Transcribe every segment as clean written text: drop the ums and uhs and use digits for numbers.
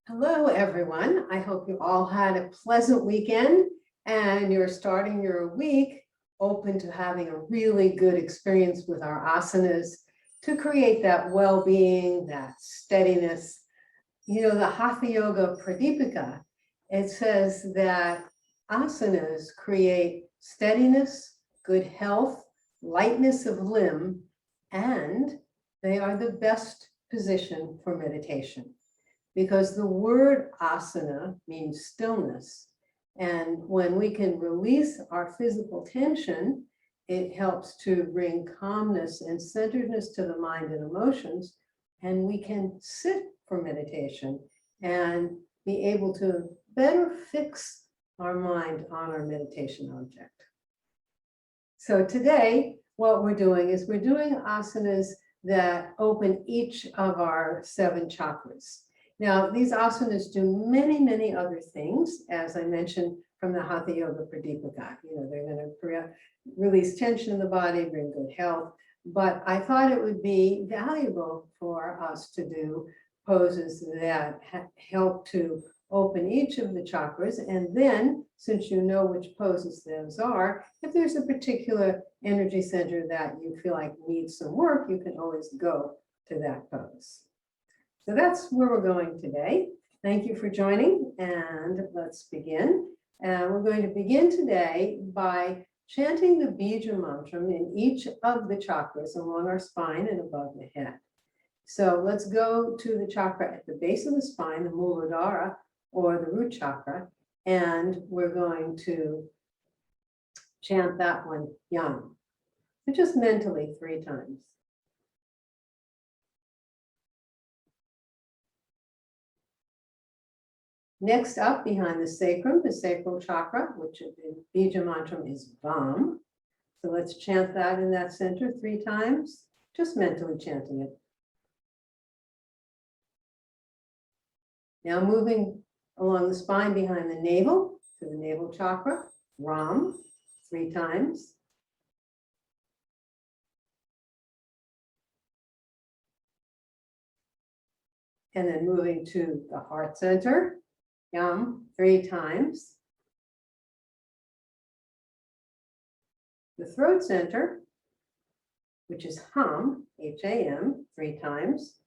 Hello, everyone. I hope you all had a pleasant weekend and you're starting your week open to having a really good experience with our asanas to create that well-being, that steadiness. You know, the Hatha Yoga Pradipika, it says that asanas create steadiness, good health, lightness of limb, and they are the best position for meditation because the word asana means stillness. And when we can release our physical tension, it helps to bring calmness and centeredness to the mind and emotions. And we can sit for meditation and be able to better fix our mind on our meditation object. So today, what we're doing is we're doing asanas that open each of our 7 chakras. Now, these asanas do many, many other things, as I mentioned from the Hatha Yoga Pradipika. You know, they're going to release tension in the body, bring good health. But I thought it would be valuable for us to do poses that help to open each of the chakras. And then, since you know which poses those are, if there's a particular energy center that you feel like needs some work, you can always go to that pose. So that's where we're going today. Thank you for joining, and let's begin. And we're going to begin today by chanting the Bija mantra in each of the chakras along our spine and above the head. So let's go to the chakra at the base of the spine, the Muladhara, or the root chakra, and we're going to chant that one, Yam. So just mentally 3 times. Next up, behind the sacral chakra, which the Bija mantra is Vam. So let's chant that in that center 3 times, just mentally chanting it. Now moving along the spine behind the navel to the navel chakra, Ram, 3 times. And then moving to the heart center, Yam, 3 times. The throat center, which is Ham, H-A-M, 3 times.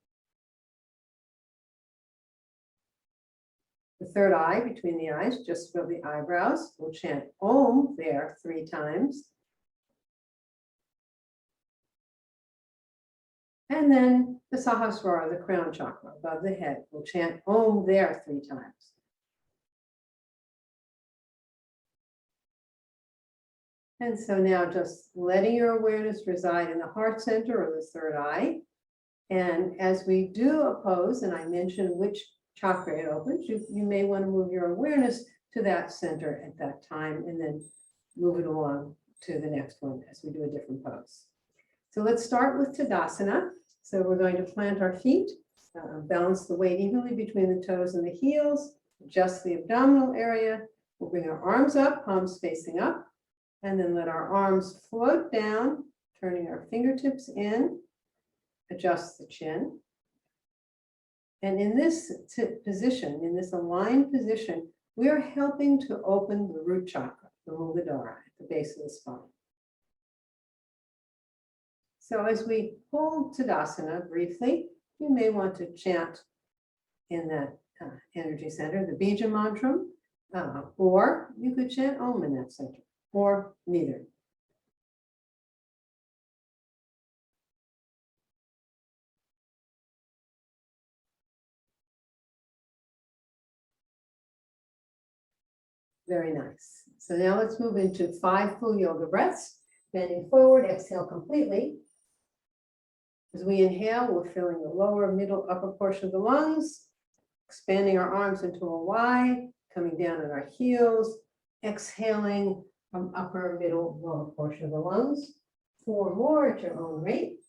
The third eye between the eyes, just above the eyebrows, we'll chant Om there 3 times. And then the Sahasrara, the crown chakra, above the head, we'll chant Om there 3 times. And so now just letting your awareness reside in the heart center or the third eye. And as we do a pose, and I mentioned which chakra it opens, you may want to move your awareness to that center at that time and then move it along to the next one as we do a different pose. So let's start with Tadasana. So we're going to plant our feet, balance the weight evenly between the toes and the heels, adjust the abdominal area. We'll bring our arms up, palms facing up, and then let our arms float down, turning our fingertips in, adjust the chin. And in this position, in this aligned position, we are helping to open the root chakra, the Muladhara, at the base of the spine. So as we hold Tadasana briefly, you may want to chant in that energy center, the Bija mantra, or you could chant Om in that center, or neither. Very nice. So now let's move into 5 full yoga breaths. Bending forward, exhale completely. As we inhale, we're filling the lower, middle, upper portion of the lungs, expanding our arms into a Y, coming down on our heels, exhaling from upper, middle, lower portion of the lungs. 4 more at your own rate.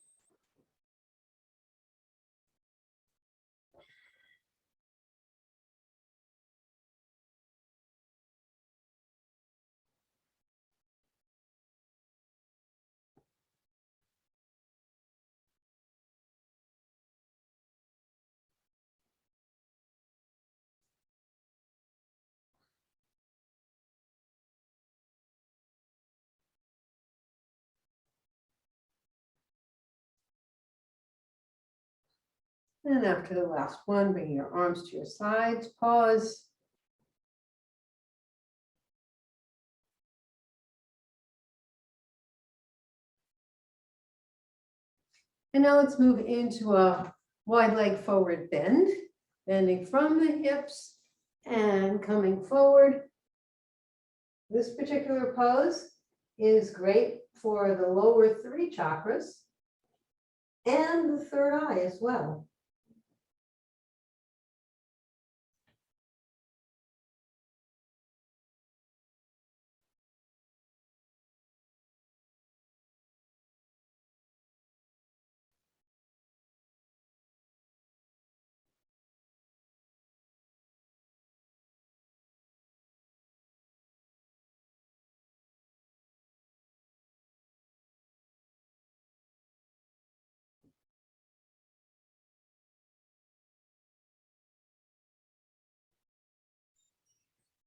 And after the last one, bring your arms to your sides, pause. And now let's move into a wide leg forward bend, bending from the hips and coming forward. This particular pose is great for the lower 3 chakras and the third eye as well.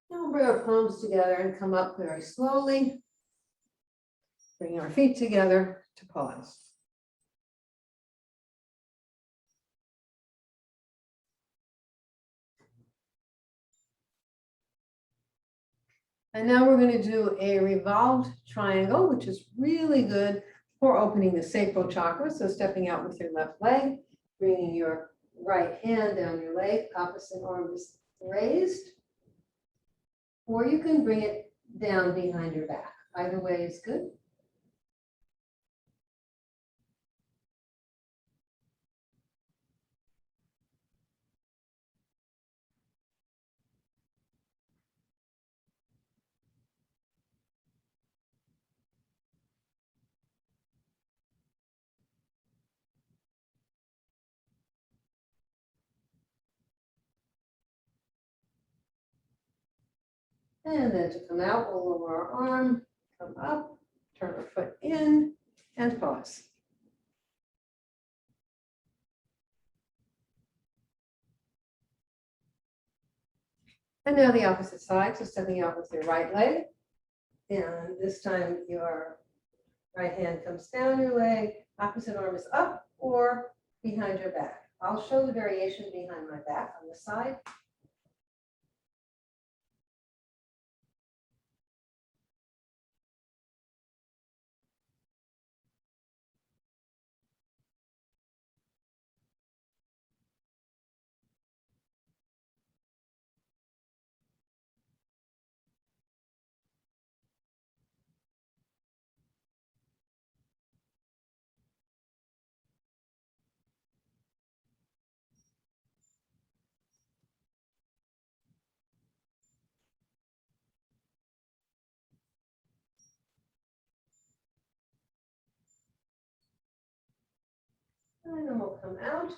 Now we'll bring our palms together and come up very slowly. Bring our feet together to pause. And now we're going to do a revolved triangle, which is really good for opening the sacral chakra. So stepping out with your left leg, bringing your right hand down your leg, opposite arm is raised. Or you can bring it down behind your back. Either way is good. And then to come out, we'll lower our arm, come up, turn our foot in, and pause. And now the opposite side, so stepping out with your right leg. And this time your right hand comes down your leg, opposite arm is up or behind your back. I'll show the variation behind my back on the side. And then we'll come out.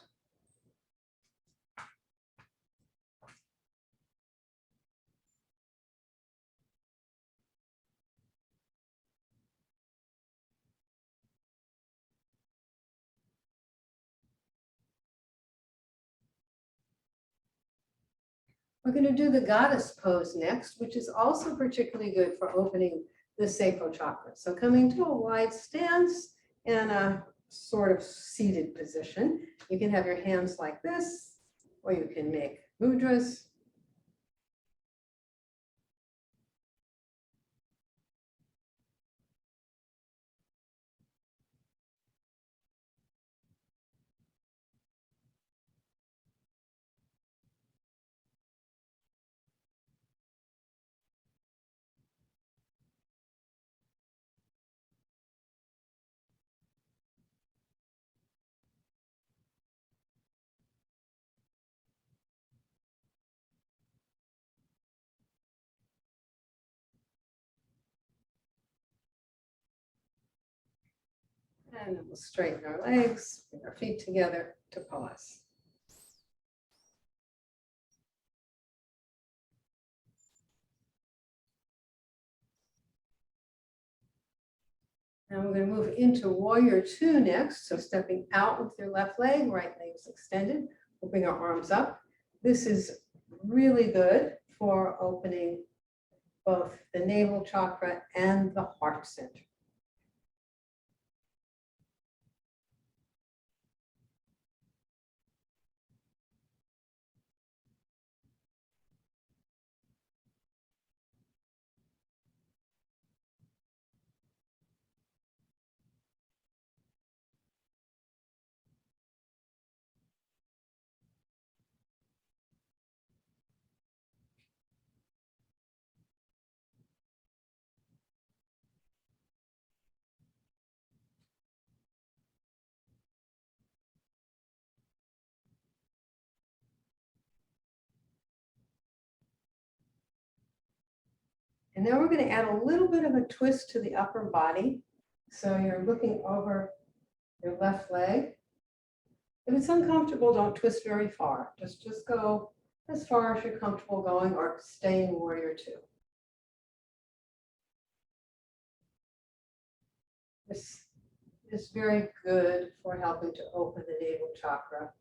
We're going to do the goddess pose next, which is also particularly good for opening the sacral chakra. So coming to a wide stance and a sort of seated position. You can have your hands like this, or you can make mudras. And then we'll straighten our legs, bring our feet together to pause. And we're going to move into warrior 2 next. So stepping out with your left leg, right leg is extended. We'll bring our arms up. This is really good for opening both the navel chakra and the heart center. And now we're going to add a little bit of a twist to the upper body. So you're looking over your left leg. If it's uncomfortable, don't twist very far. Just go as far as you're comfortable going, or stay in warrior two. This is very good for helping to open the navel chakra.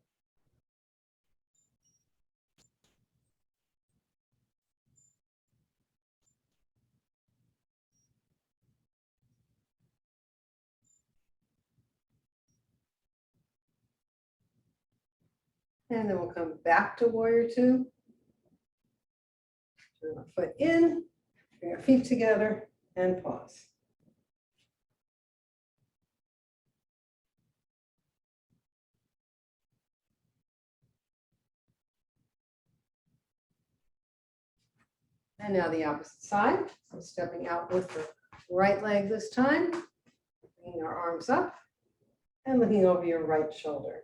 And then we'll come back to warrior two. Turn our foot in, bring our feet together, and pause. And now the opposite side. So stepping out with the right leg this time, bringing our arms up and looking over your right shoulder.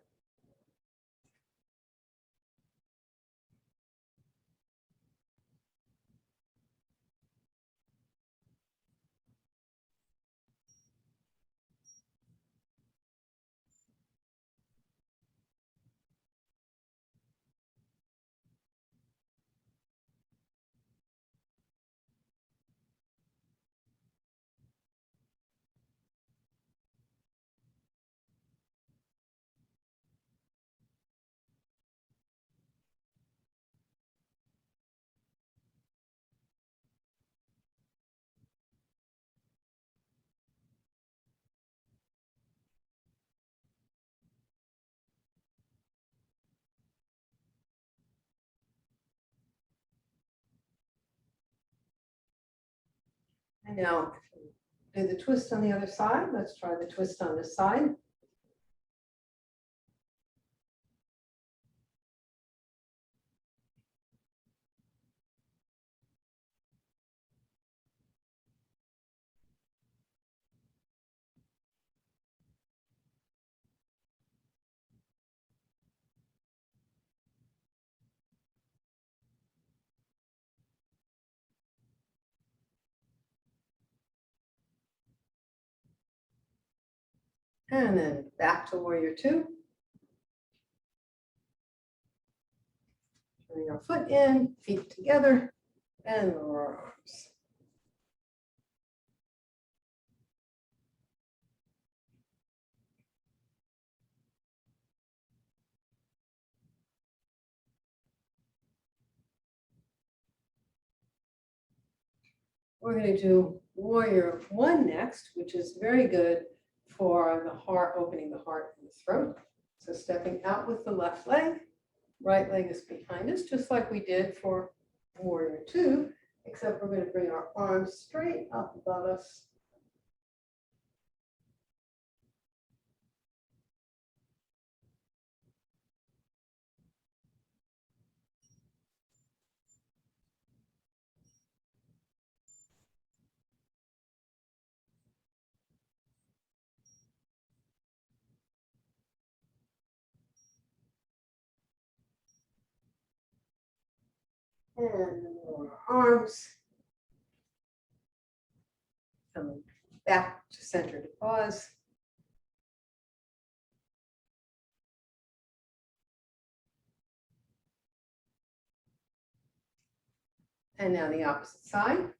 And now do the twist on the other side. Let's try the twist on this side. And then back to warrior two. Bring our foot in, feet together, and lower our arms. We're going to do warrior one next, which is very good for the heart, opening the heart and the throat. So stepping out with the left leg, right leg is behind us, just like we did for warrior two, except we're going to bring our arms straight up above us. And lower our arms. Coming back to center to pause. And now the opposite side.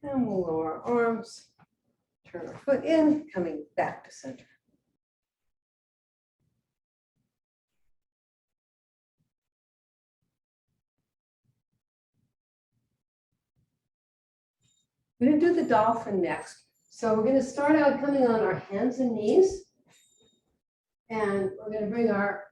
And we'll lower our arms, turn our foot in, coming back to center. We're going to do the dolphin next. So we're going to start out coming on our hands and knees. And we're going to bring our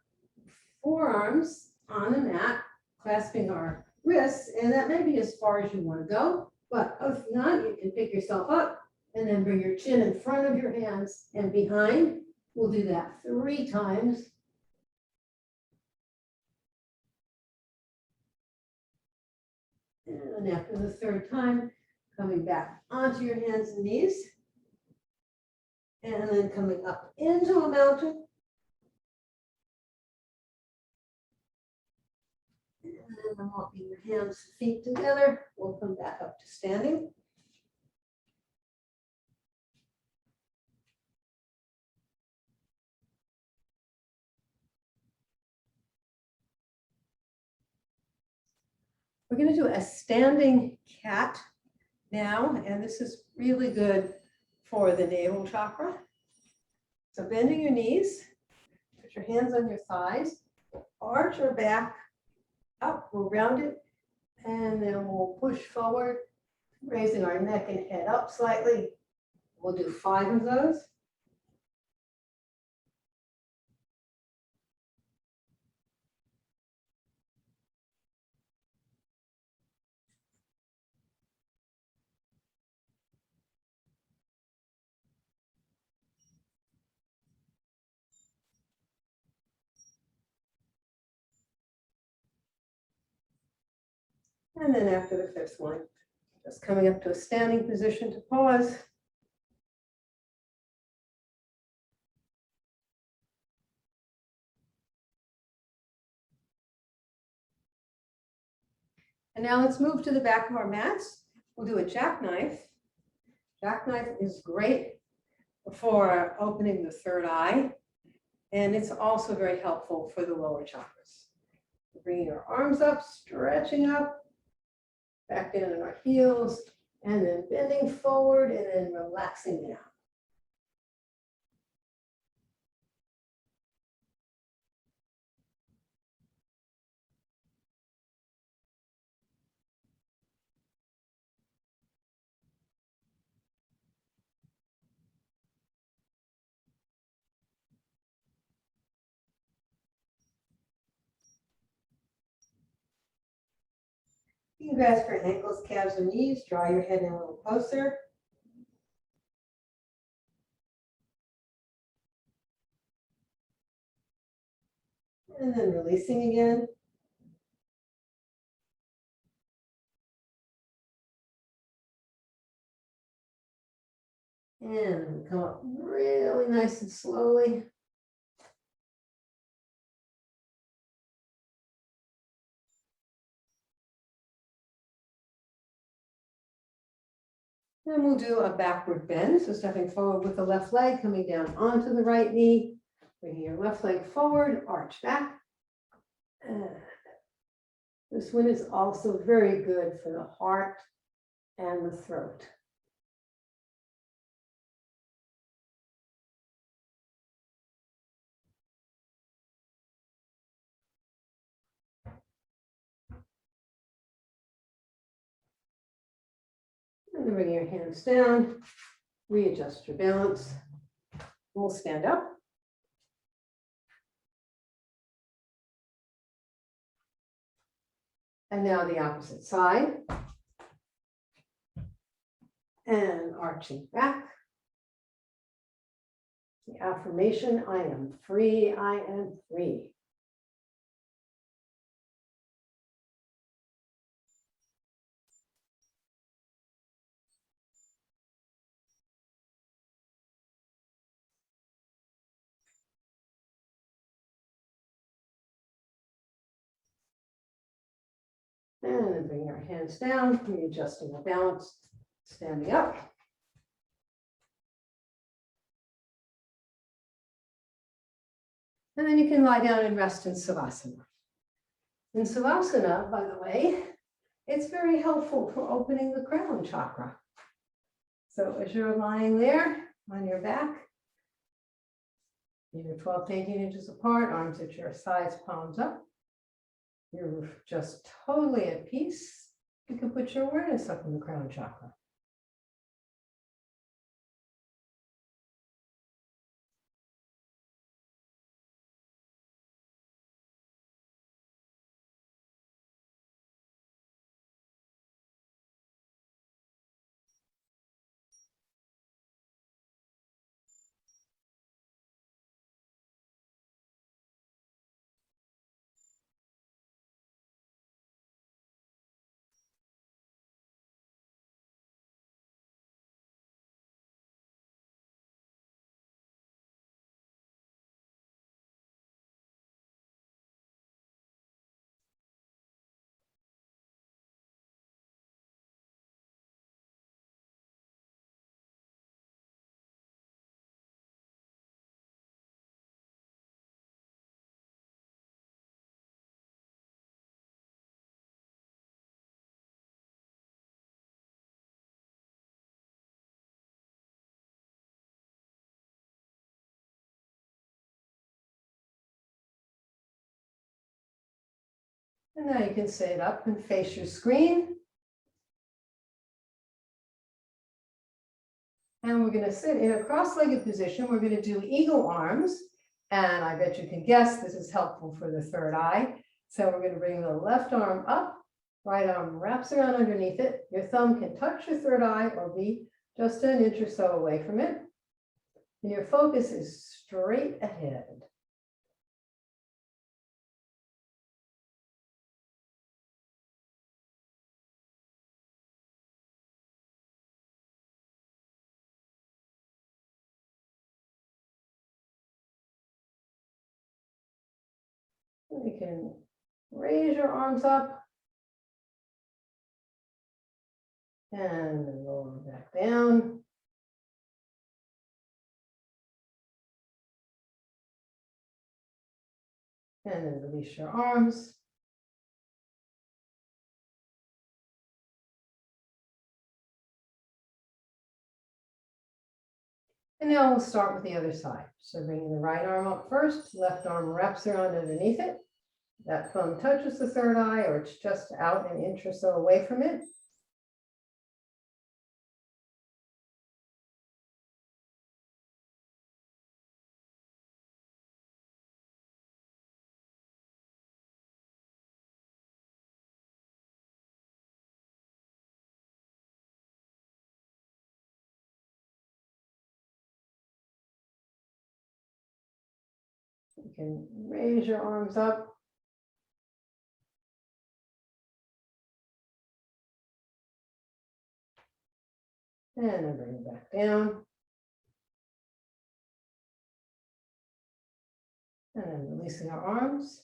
forearms on the mat, clasping our wrists, and that may be as far as you want to go. But if not, you can pick yourself up and then bring your chin in front of your hands and behind. We'll do that 3 times. And after the 3rd time, coming back onto your hands and knees. And then coming up into a mountain. And then walking your hands and feet together. We'll come back up to standing. We're going to do a standing cat now, and this is really good for the navel chakra. So bending your knees, put your hands on your thighs, arch your back up, we'll round it, and then we'll push forward, raising our neck and head up slightly. We'll do 5 of those. And then after the 5th one, just coming up to a standing position to pause. And now let's move to the back of our mats. We'll do a jackknife. Jackknife is great for opening the 3rd eye, and it's also very helpful for the lower chakras. Bringing our arms up, stretching up, back down on our heels, and then bending forward and then relaxing down. You can grasp your ankles, calves, or knees, draw your head in a little closer. And then releasing again. And come up really nice and slowly. Then we'll do a backward bend. So stepping forward with the left leg, coming down onto the right knee, bringing your left leg forward, arch back. This one is also very good for the heart and the throat. And then bring your hands down, readjust your balance. We'll stand up. And now the opposite side. And arching back. The affirmation, I am free, I am free. And then bring our hands down, readjusting the balance, standing up. And then you can lie down and rest in Savasana. In Savasana, by the way, it's very helpful for opening the crown chakra. So as you're lying there on your back, you're 12 to 18 inches apart, arms at your sides, palms up. You're just totally at peace. You can put your awareness up in the crown chakra. And now you can sit up and face your screen. And we're going to sit in a cross-legged position. We're going to do eagle arms. And I bet you can guess this is helpful for the third eye. So we're going to bring the left arm up, right arm wraps around underneath it. Your thumb can touch your third eye or be just an inch or so away from it. And your focus is straight ahead. You can raise your arms up and then lower back down. And then release your arms. And now we'll start with the other side. So bringing the right arm up first, left arm wraps around underneath it. That thumb touches the third eye, or it's just out an inch or so away from it. You can raise your arms up. And then bring it back down. And then releasing our arms.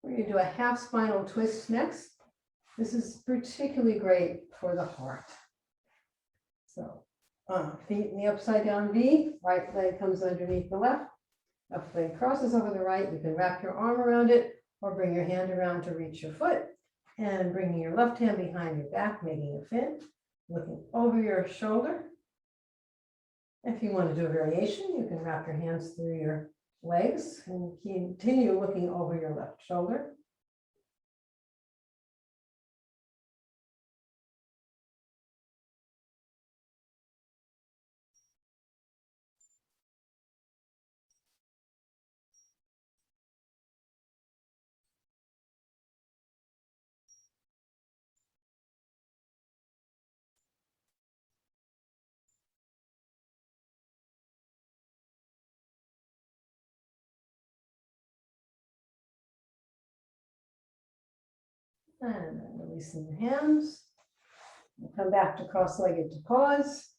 We're going to do a half spinal twist next. This is particularly great for the heart. So feet in the upside down V, right leg comes underneath the left, left leg crosses over the right. You can wrap your arm around it or bring your hand around to reach your foot, and bringing your left hand behind your back, making a fin, looking over your shoulder. If you want to do a variation, you can wrap your hands through your legs and continue looking over your left shoulder. And then releasing the hands. We'll come back to cross-legged to pause.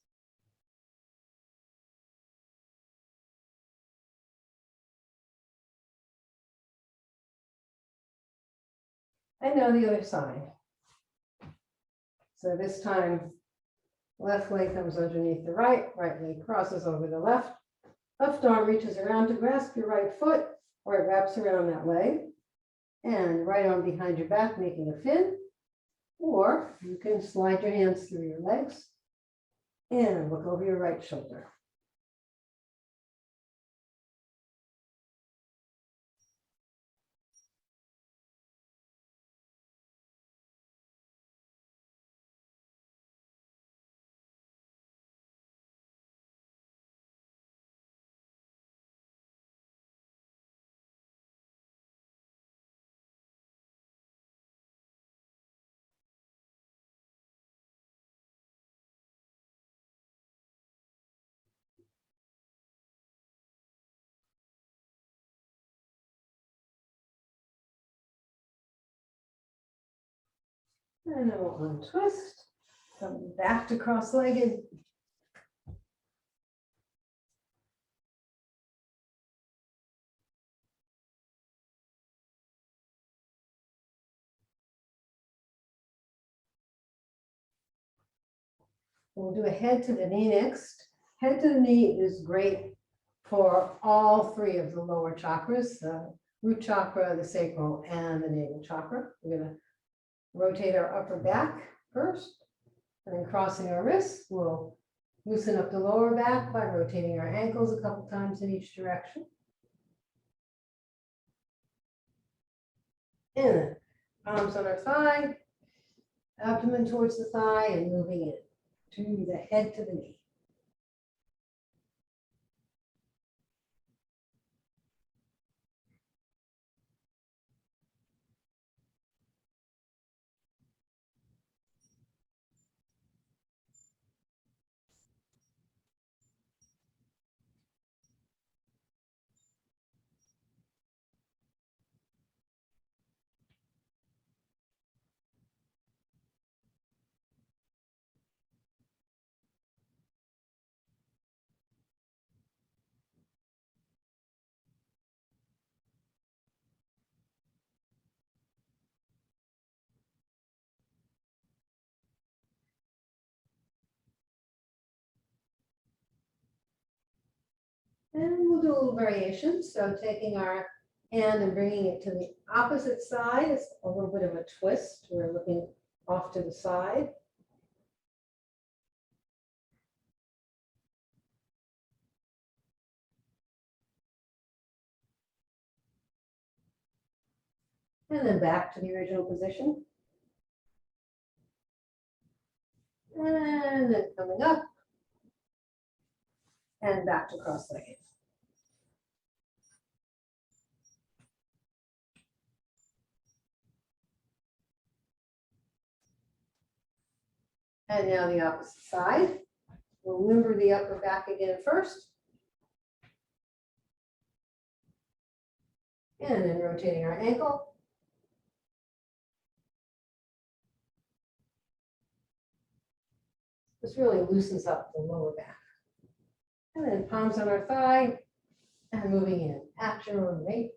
And now the other side. So this time, left leg comes underneath the right, right leg crosses over the left. Left arm reaches around to grasp your right foot, or it wraps around that leg. And right arm behind your back, making a fin. Or you can slide your hands through your legs and look over your right shoulder. And then we'll untwist, come back to cross-legged. We'll do a head to the knee next. Head to the knee is great for all three of the lower chakras, the root chakra, the sacral, and the navel chakra. We're going to rotate our upper back first. And then crossing our wrists, we'll loosen up the lower back by rotating our ankles a couple times in each direction. And then arms on our thigh, abdomen towards the thigh, and moving in to the head to the knee. And we'll do a little variation. So taking our hand and bringing it to the opposite side is a little bit of a twist. We're looking off to the side. And then back to the original position. And then coming up and back to cross-legged. And now the opposite side. We'll limber the upper back again first. And then rotating our ankle. This really loosens up the lower back. And then palms on our thigh and moving in at your own rate.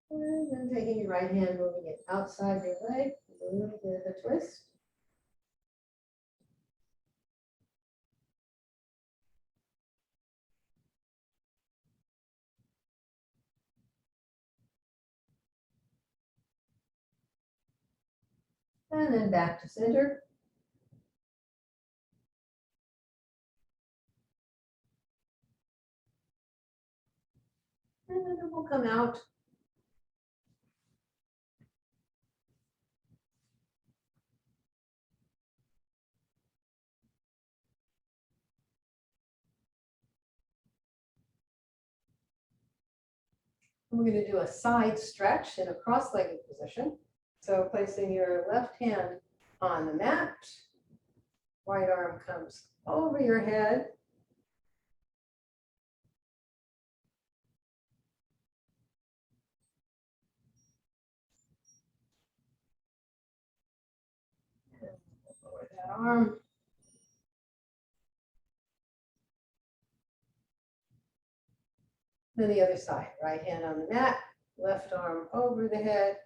And then taking your right hand, moving it outside your leg, a little bit of a twist. And then back to center. And then it will come out. We're going to do a side stretch in a cross-legged position. So placing your left hand on the mat, right arm comes over your head. And lower that arm. Then the other side, right hand on the mat, left arm over the head.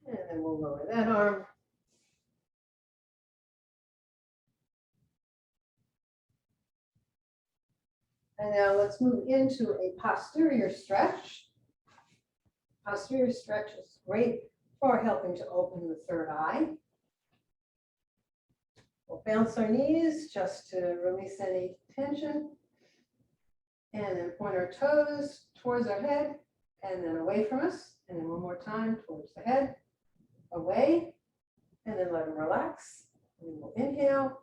And then we'll lower that arm. And now let's move into a posterior stretch. Posterior stretch is great for helping to open the third eye. We'll bounce our knees just to release any tension. And then point our toes towards our head and then away from us. And then one more time towards the head, away, and then let them relax. And we'll inhale,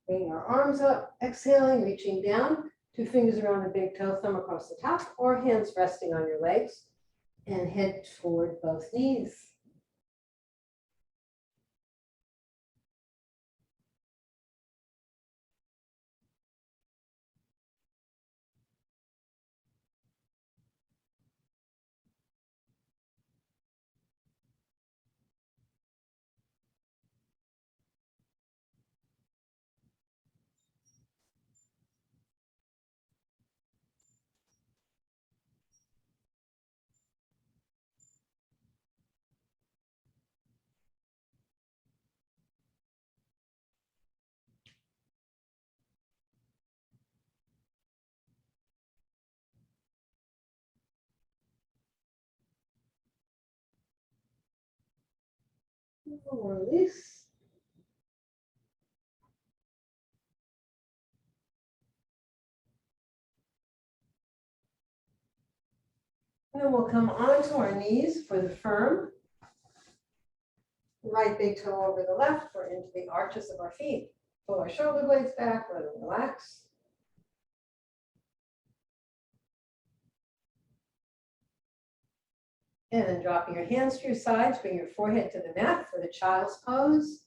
bringing our arms up, exhaling, reaching down, 2 fingers around the big toe, thumb across the top, or hands resting on your legs. And head toward both knees. Release. And then we'll come onto our knees for the firm. Right big toe over the left or into the arches of our feet. Pull our shoulder blades back, let them relax. And then dropping your hands to your sides, bring your forehead to the mat for the child's pose.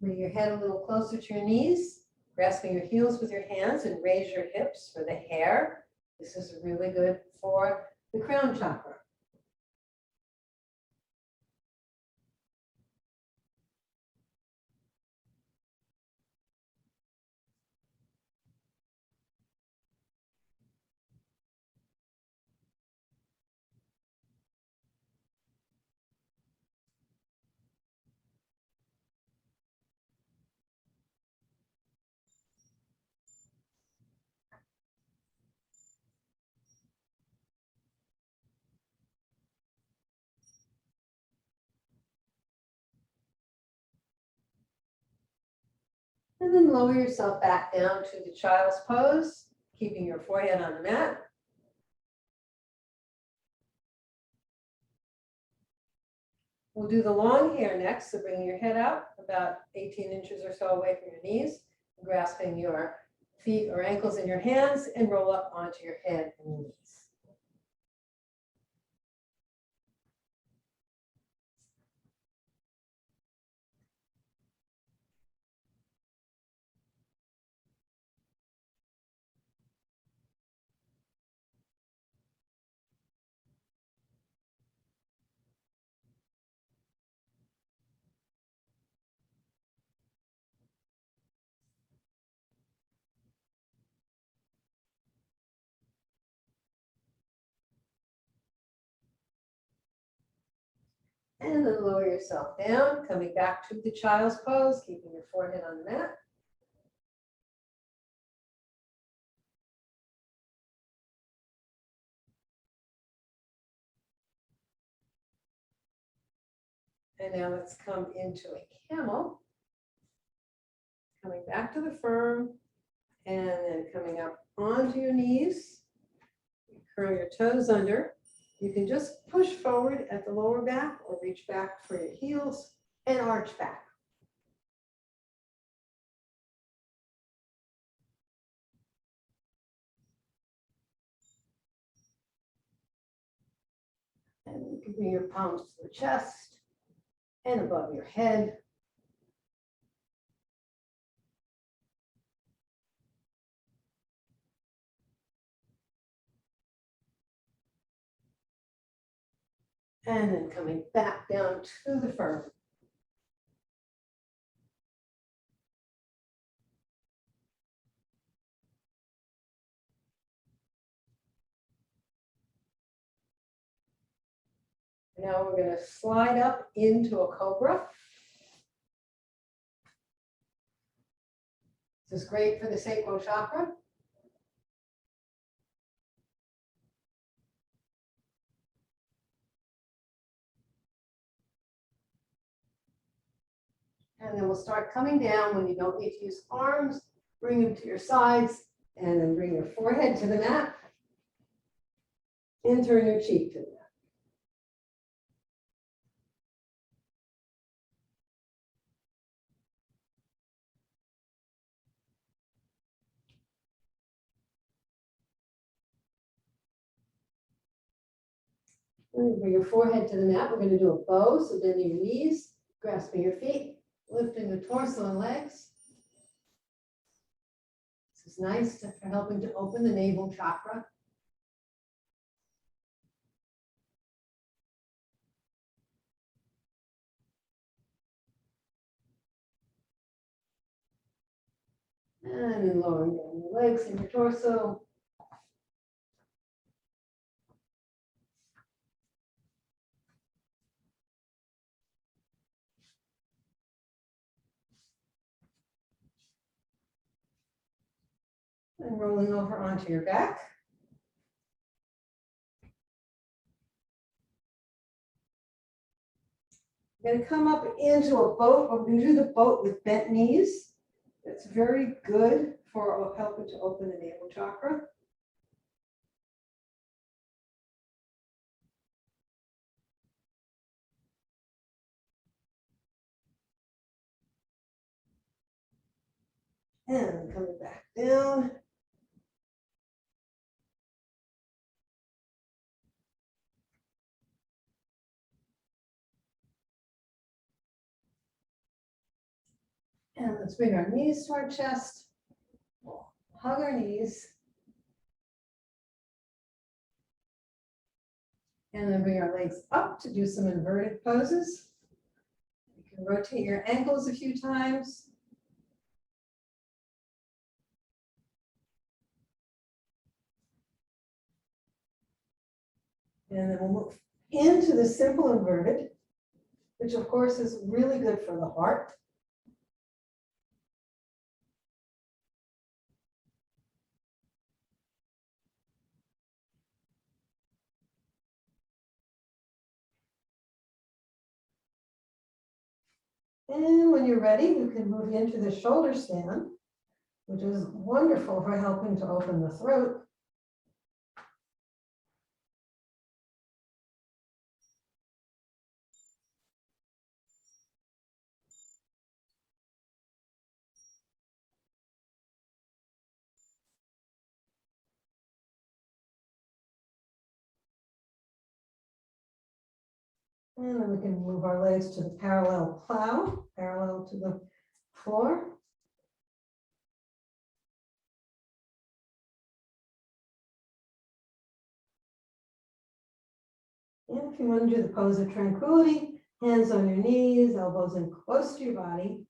Bring your head a little closer to your knees, grasping your heels with your hands and raise your hips for the hair. This is really good for the crown chakra. And then lower yourself back down to the child's pose, keeping your forehead on the mat. We'll do the long hair next, so bring your head out about 18 inches or so away from your knees, grasping your feet or ankles in your hands and roll up onto your head and your knees. And then lower yourself down, coming back to the child's pose, keeping your forehead on the mat. And now let's come into a camel. Coming back to the firm, and then coming up onto your knees. Curl your toes under. You can just push forward at the lower back or reach back for your heels and arch back. And you can bring your palms to the chest and above your head. And then coming back down to the firm. Now we're going to slide up into a cobra. This is great for the sacral chakra. And then we'll start coming down. When you don't need to use arms, bring them to your sides, and then bring your forehead to the mat and turn your cheek to the mat. Bring your forehead to the mat. We're going to do a bow. So bending your knees, grasping your feet, lifting the torso and legs. This is nice for helping to open the navel chakra. And lowering your legs and your torso. And rolling over onto your back. You're going to come up into a boat. We're going to do the boat with bent knees. It's very good for helping to open the navel chakra. And coming back down. And let's bring our knees to our chest. We'll hug our knees. And then bring our legs up to do some inverted poses. You can rotate your ankles a few times. And then we'll move into the simple inverted, which of course is really good for the heart. And when you're ready, you can move into the shoulder stand, which is wonderful for helping to open the throat. And then we can move our legs to the parallel plow, parallel to the floor. And if you want to do the pose of tranquility, hands on your knees, elbows in close to your body.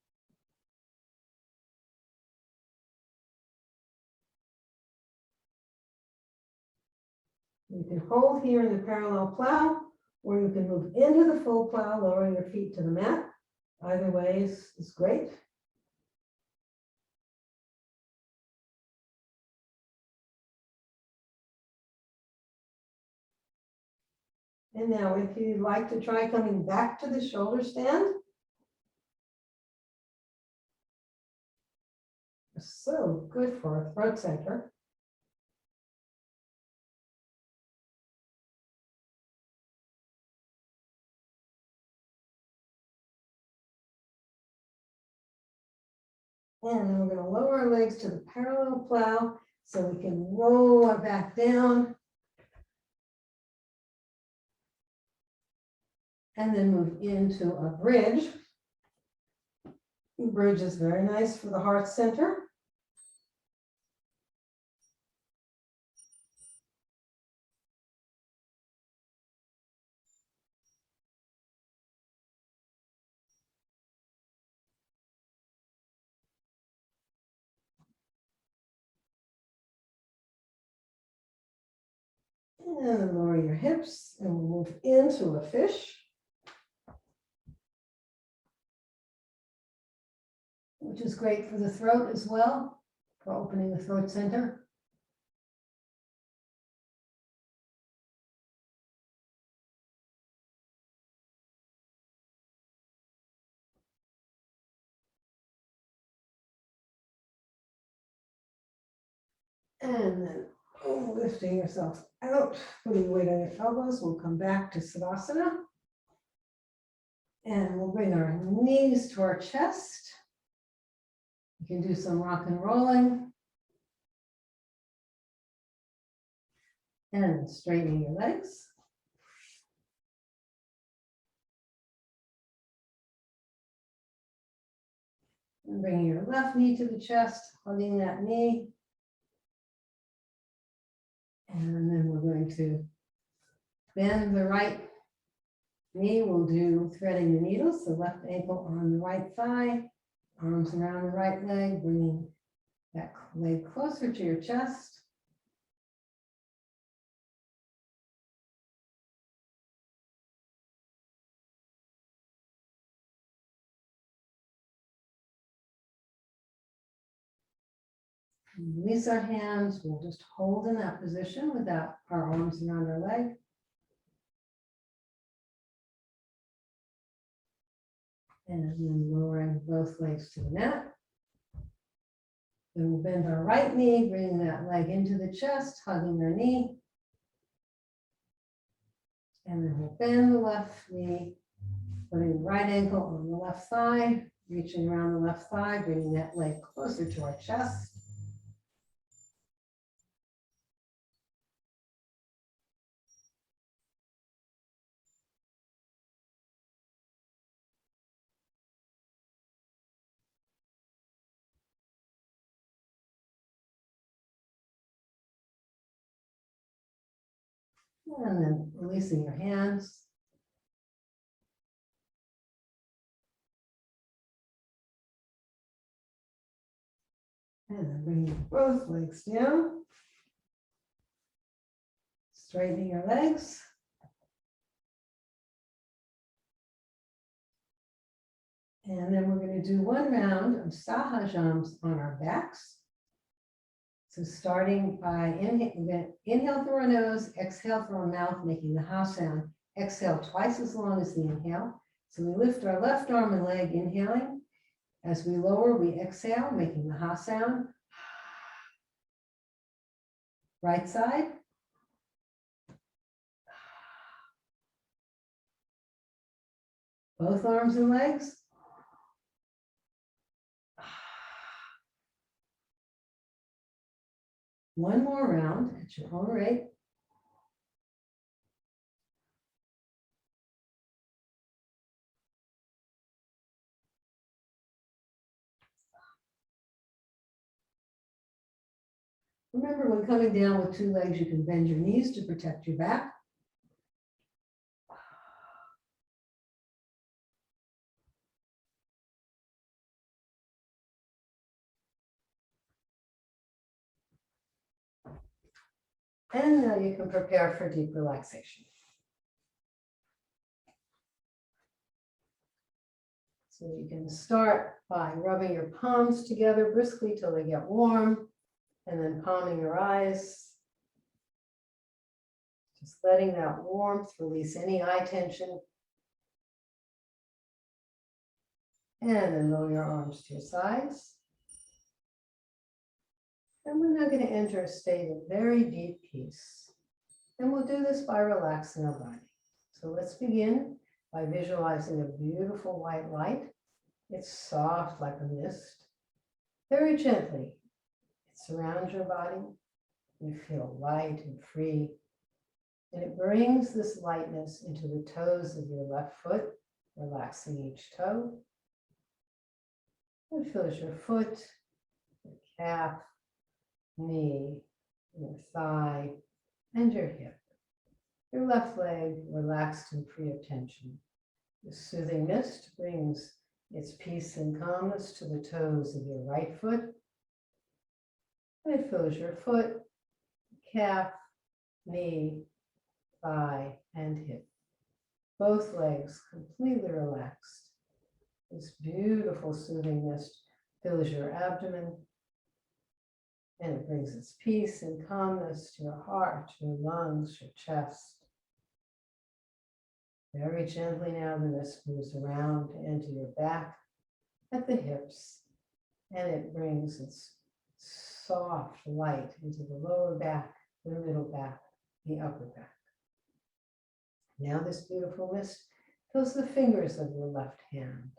You can hold here in the parallel plow, or you can move into the full plow, lowering your feet to the mat. Either way is great. And now if you'd like to try coming back to the shoulder stand. So good for a throat center. And then we're going to lower our legs to the parallel plow so we can roll our back down. And then move into a bridge. Bridge is very nice for the heart center. And then lower your hips and we'll move into a fish, which is great for the throat as well, for opening the throat center. And then lifting yourself out, putting weight on your elbows. We'll come back to Savasana. And we'll bring our knees to our chest. You can do some rock and rolling. And straightening your legs. And bringing your left knee to the chest, hugging that knee. And then we're going to bend the right knee. We'll do threading the needles, the left ankle on the right thigh, arms around the right leg, bringing that leg closer to your chest. Release our hands. We'll just hold in that position without our arms around our leg. And then lowering both legs to the mat. Then we'll bend our right knee, bringing that leg into the chest, hugging our knee. And then we'll bend the left knee, putting the right ankle on the left thigh, reaching around the left thigh, bringing that leg closer to our chest. And then releasing your hands. And then bringing both legs down. Straightening your legs. And then we're going to do one round of sahajams on our backs. So starting by inhale through our nose, exhale through our mouth, making the ha sound. Exhale twice as long as the inhale. So we lift our left arm and leg, inhaling. As we lower, we exhale, making the ha sound. Right side. Both arms and legs. One more round at your own rate. Remember, when coming down with two legs, you can bend your knees to protect your back. And now you can prepare for deep relaxation. So you can start by rubbing your palms together briskly till they get warm, and then palming your eyes. Just letting that warmth release any eye tension. And then lower your arms to your sides. And we're now going to enter a state of very deep peace. And we'll do this by relaxing our body. So let's begin by visualizing a beautiful white light. It's soft like a mist. Very gently, it surrounds your body. You feel light and free. And it brings this lightness into the toes of your left foot, relaxing each toe. It fills your foot, your calf, knee, your thigh, and your hip. Your left leg relaxed and free of tension. The soothing mist brings its peace and calmness to the toes of your right foot. And it fills your foot, calf, knee, thigh, and hip. Both legs completely relaxed. This beautiful soothing mist fills your abdomen, and it brings its peace and calmness to your heart, your lungs, your chest. Very gently now, the mist moves around into your back at the hips, and it brings its soft light into the lower back, the middle back, the upper back. Now this beautiful mist fills the fingers of your left hand,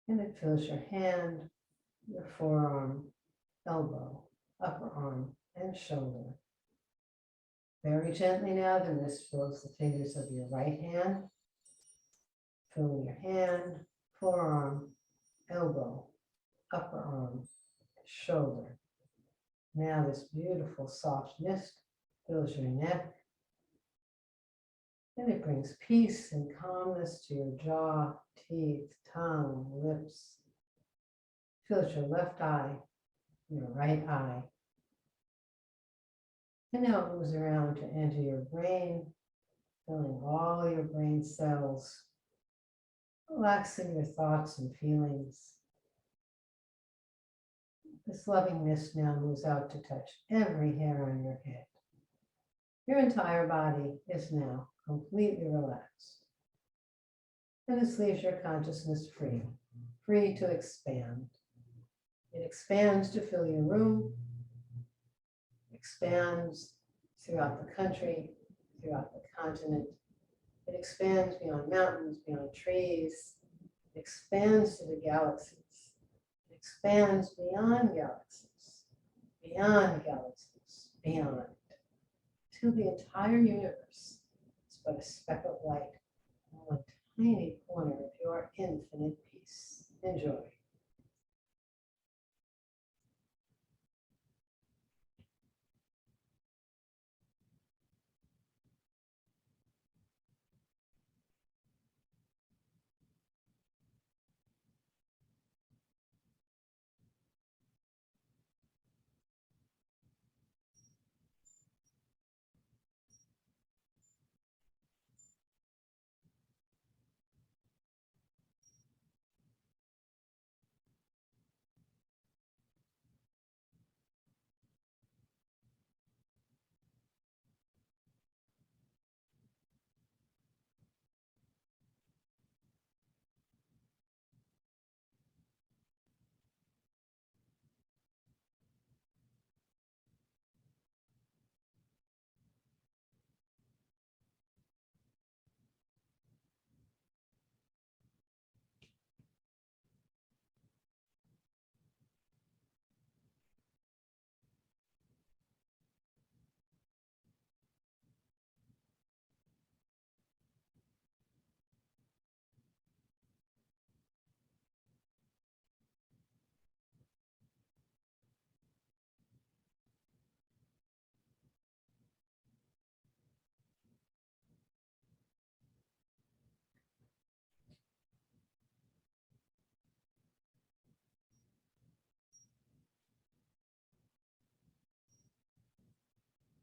and it fills your hand, your forearm, elbow, upper arm, and shoulder. Very gently now, the mist fills the fingers of your right hand, filling your hand, forearm, elbow, upper arm, shoulder. Now this beautiful soft mist fills your neck, and it brings peace and calmness to your jaw, teeth, tongue, lips. Fills your left eye, your right eye. And now it moves around to enter your brain, filling all your brain cells, relaxing your thoughts and feelings. This loving mist now moves out to touch every hair on your head. Your entire body is now completely relaxed. And this leaves your consciousness free, free to expand. It expands to fill your room, expands throughout the country, throughout the continent. It expands beyond mountains, beyond trees. It expands to the galaxies. It expands beyond galaxies, beyond galaxies, beyond, till the entire universe is but a speck of light in one tiny corner of your infinite peace. Enjoy.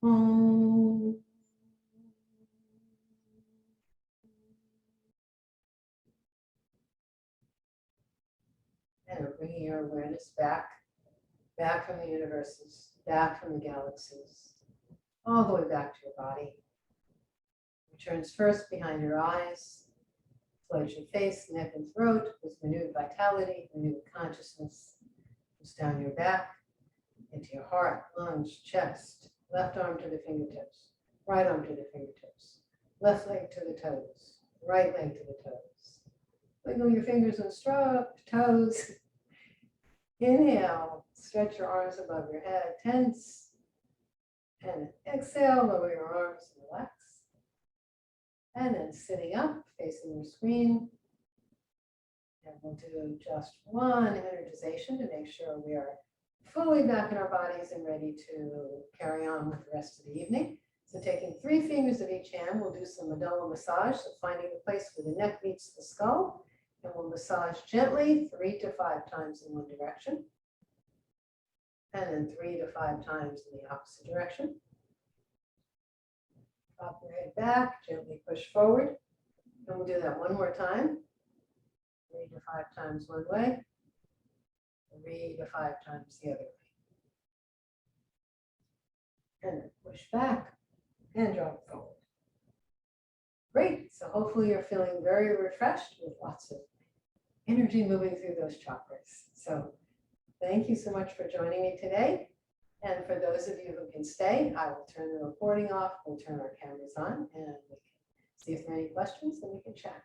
And we're bringing your awareness back, back from the universes, back from the galaxies, all the way back to your body. Returns first behind your eyes, floats your face, neck, and throat with renewed vitality, renewed consciousness. Goes down your back, into your heart, lungs, chest, left arm to the fingertips, right arm to the fingertips, left leg to the toes, right leg to the toes. Wiggle your fingers and strut, toes. Inhale, stretch your arms above your head, tense. And exhale, lower your arms and relax. And then sitting up, facing your screen. And we'll do just one energization to make sure we are fully back in our bodies and ready to carry on with the rest of the evening. So taking 3 fingers of each hand, we'll do some medulla massage, so finding the place where the neck meets the skull. And we'll massage gently 3 to 5 times in one direction. And then 3 to 5 times in the opposite direction. Drop your head back, gently push forward. And we'll do that one more time. 3 to 5 times one way. 3 to 5 times the other way. And then push back and drop forward. Great. So hopefully you're feeling very refreshed with lots of energy moving through those chakras. So thank you so much for joining me today. And for those of you who can stay, I will turn the recording off. We'll turn our cameras on and we can see if there are any questions, then we can chat.